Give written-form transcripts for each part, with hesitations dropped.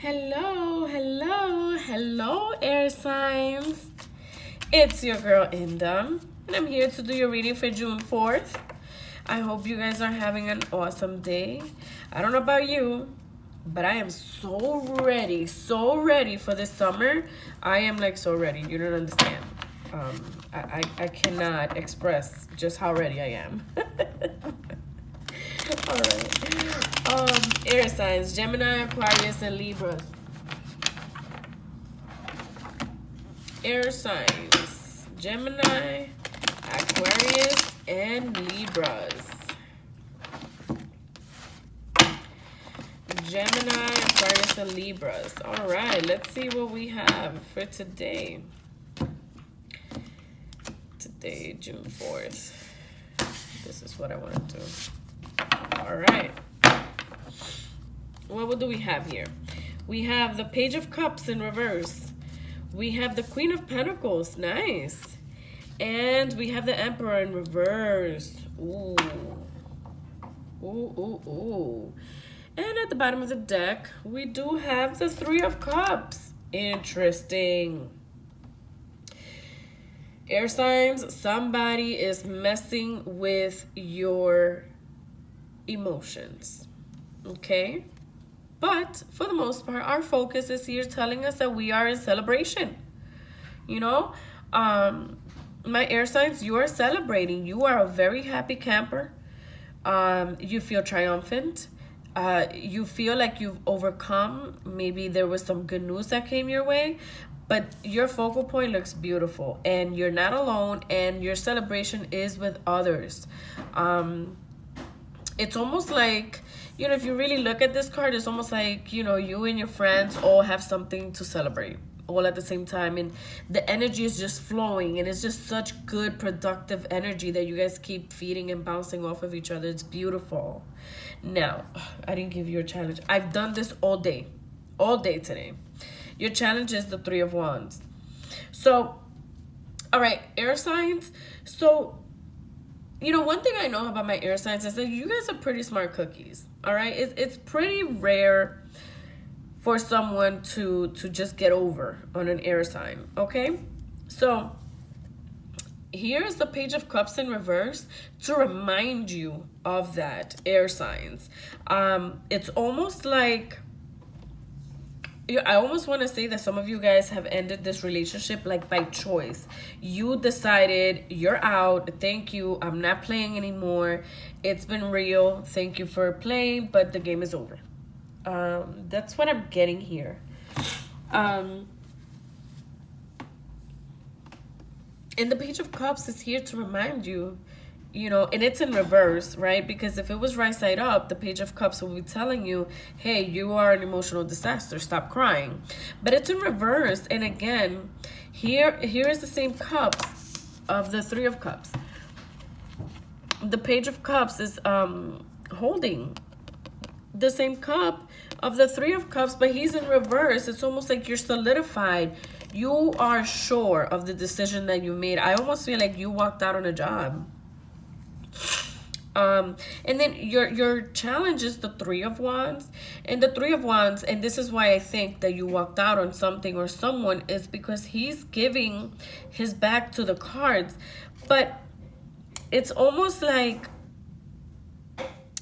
Hello, hello, hello, air signs. It's your girl Inda, and I'm here to do your reading for June 4th. I hope you guys are having an awesome day. I don't know about you, but I am so ready for this summer. I am like so ready. You don't understand. I cannot express just how ready I am. All right. Air signs: Gemini, Aquarius, and Libras. Air signs: Gemini, Aquarius, and Libras. Gemini, Aquarius, and Libras. All right, let's see what we have for today. Today, June 4th. This is what I want to do. All right. What do we have here? We have the Page of Cups in reverse. We have the Queen of Pentacles. Nice. And we have the Emperor in reverse. Ooh. Ooh, ooh, ooh. And at the bottom of the deck, we do have the Three of Cups. Interesting. Air signs, somebody is messing with your emotions. Okay? But for the most part, our focus is here telling us that we are in celebration. You know, my air signs, you are celebrating. You are a very happy camper. You feel triumphant. You feel like you've overcome. Maybe there was some good news that came your way, but your focal point looks beautiful and you're not alone, and your celebration is with others. It's almost like, you know, if you really look at this card, it's almost like, you know, you and your friends all have something to celebrate all at the same time, and the energy is just flowing, and it's just such good productive energy that you guys keep feeding and bouncing off of each other. It's beautiful. Now, I didn't give you a challenge. I've done this all day today. Your challenge is the Three of Wands. So, all right, air signs. So, you know, one thing I know about my air signs is that you guys are pretty smart cookies. All right, it's pretty rare for someone to just get over on an air sign. Okay, so here's the Page of Cups in reverse to remind you of that, air signs. It's almost like, I almost want to say that some of you guys have ended this relationship like by choice. You decided you're out. Thank you. I'm not playing anymore. It's been real. Thank you for playing, but the game is over. That's what I'm getting here. And the Page of Cups is here to remind you, you know, and it's in reverse, right? Because if it was right side up, the Page of Cups will be telling you, hey, you are an emotional disaster, stop crying. But it's in reverse, and again, here is the same cups of the Three of Cups. The Page of Cups is holding the same cup of the Three of Cups, but he's in reverse. It's almost like you're solidified. You are sure of the decision that you made. I almost feel like you walked out on a job. And then your challenge is the Three of Wands. And the Three of Wands, and this is why I think that you walked out on something or someone, is because he's giving his back to the cards. But it's almost like,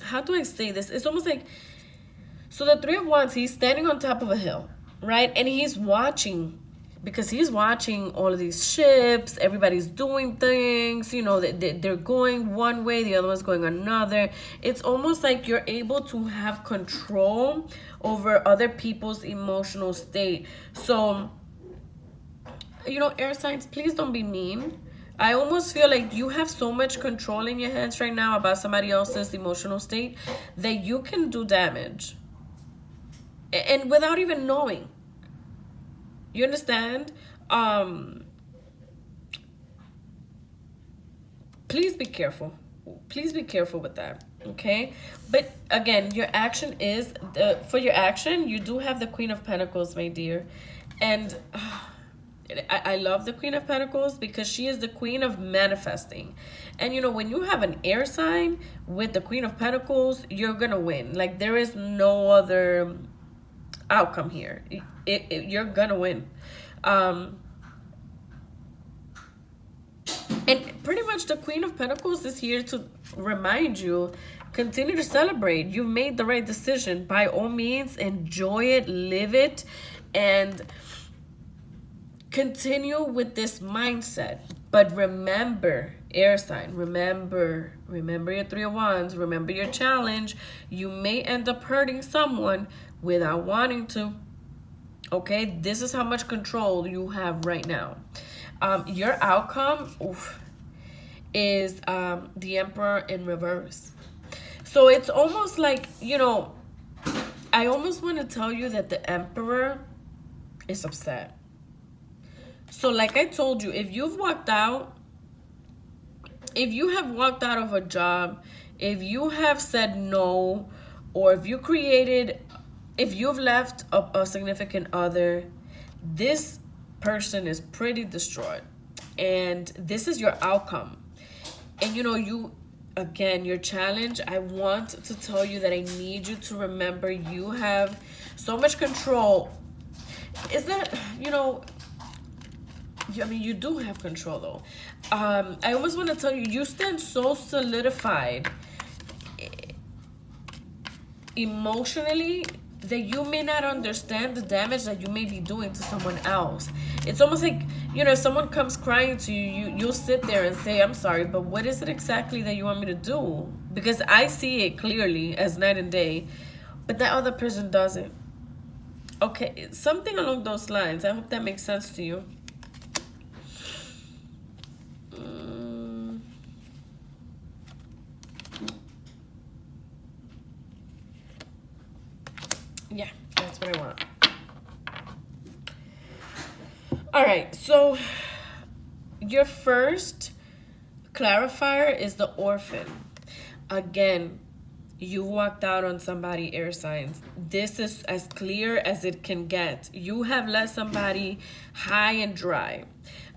how do I say this? It's almost like, so the Three of Wands, he's standing on top of a hill, right? And he's watching, because he's watching all of these ships. Everybody's doing things, you know, they're going one way, the other one's going another. It's almost like you're able to have control over other people's emotional state. So, you know, air signs, please don't be mean. I almost feel like you have so much control in your hands right now about somebody else's emotional state that you can do damage. And without even knowing. You understand? Please be careful. Please be careful with that. Okay? But again, your action is, for your action, you do have the Queen of Pentacles, my dear. And I love the Queen of Pentacles because she is the queen of manifesting. And you know, when you have an air sign with the Queen of Pentacles, you're gonna win. Like, there is no other outcome here. You're gonna win. Um, and pretty much the Queen of Pentacles is here to remind you, continue to celebrate. You've made the right decision. By all means, enjoy it, live it, and continue with this mindset. But remember, air sign, remember your Three of Wands, remember your challenge. You may end up hurting someone without wanting to. Okay, this is how much control you have right now. Your outcome is the Emperor in reverse. So it's almost like, I almost want to tell you that the Emperor is upset. So like I told you, if you have walked out of a job, if you have said no, or if you've left a significant other, this person is pretty distraught. And this is your outcome. And again, your challenge, I want to tell you that I need you to remember you have so much control. Is that, you do have control though. I almost want to tell you, you stand so solidified emotionally that you may not understand the damage that you may be doing to someone else. It's almost like, if someone comes crying to you, you'll sit there and say, I'm sorry, but what is it exactly that you want me to do? Because I see it clearly as night and day, but that other person doesn't. Okay, something along those lines. I hope that makes sense to you. Yeah, that's what I want. All right, so your first clarifier is the Orphan. Again, you walked out on somebody, air signs. This is as clear as it can get. You have let somebody high and dry.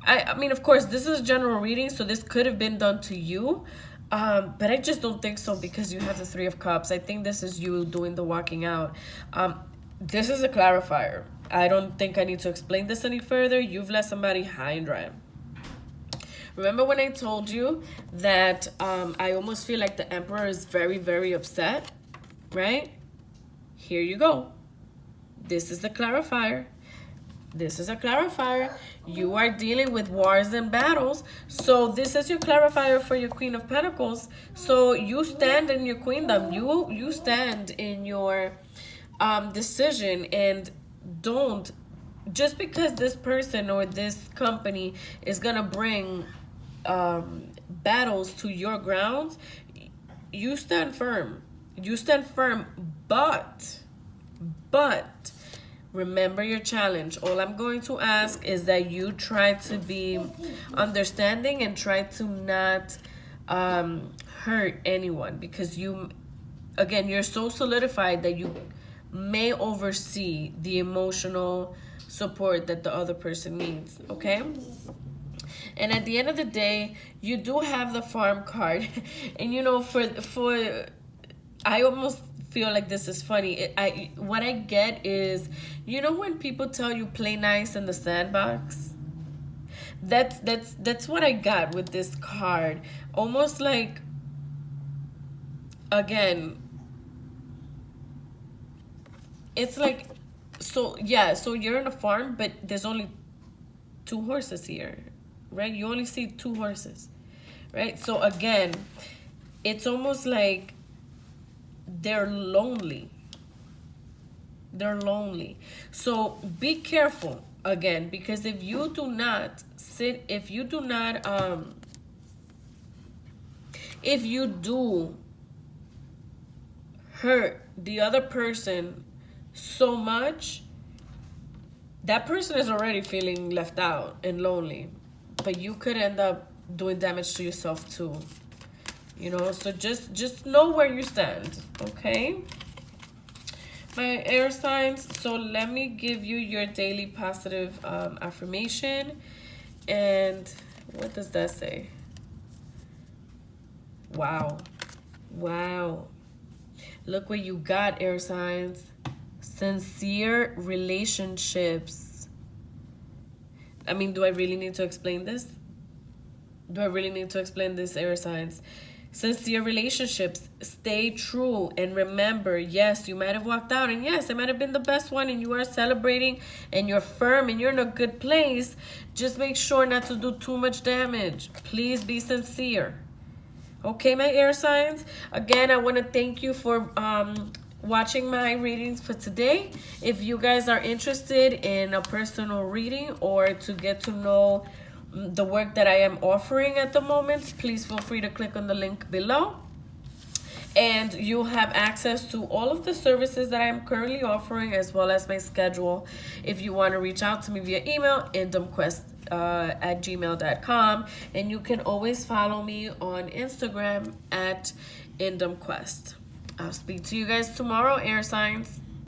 I mean, of course, this is a general reading, so this could have been done to you. But I just don't think so, because you have the Three of Cups. I think this is you doing the walking out. This is a clarifier. I don't think I need to explain this any further. You've let somebody high and dry. Remember when I told you that I almost feel like the Emperor is very, very upset, right? Here you go. This is the clarifier. This is a clarifier. You are dealing with wars and battles. So this is your clarifier for your Queen of Pentacles. So you stand in your queendom. You stand in your decision, and don't, just because this person or this company is gonna bring battles to your grounds, you stand firm. You stand firm, but remember your challenge. All I'm going to ask is that you try to be understanding and try to not hurt anyone, because you're so solidified that you may oversee the emotional support that the other person needs, okay? And at the end of the day, you do have the Farm card. And for I almost feel like this is funny. What I get is, when people tell you play nice in the sandbox, that's what I got with this card. Almost like, again, it's like, so you're in a farm, but there's only 2 horses here, right? You only see 2 horses, right? So again, it's almost like they're lonely. So be careful, again, because if you do not if you do hurt the other person so much, that person is already feeling left out and lonely, but you could end up doing damage to yourself too. So just know where you stand, okay, my air signs. So let me give you your daily positive affirmation. And what does that say? Wow, look what you got, air signs. Sincere relationships. I mean, do I really need to explain this? Do I really need to explain this, air signs? Sincere relationships, stay true and remember, yes, you might have walked out, and yes, it might have been the best one, and you are celebrating and you're firm and you're in a good place. Just make sure not to do too much damage. Please be sincere. Okay, my air signs? Again, I want to thank you for watching my readings for today. If you guys are interested in a personal reading or to get to know the work that I am offering at the moment, please feel free to click on the link below. And you'll have access to all of the services that I'm currently offering, as well as my schedule. If you want to reach out to me via email, indumquest@gmail.com. And you can always follow me on Instagram at indumquest. I'll speak to you guys tomorrow, air signs.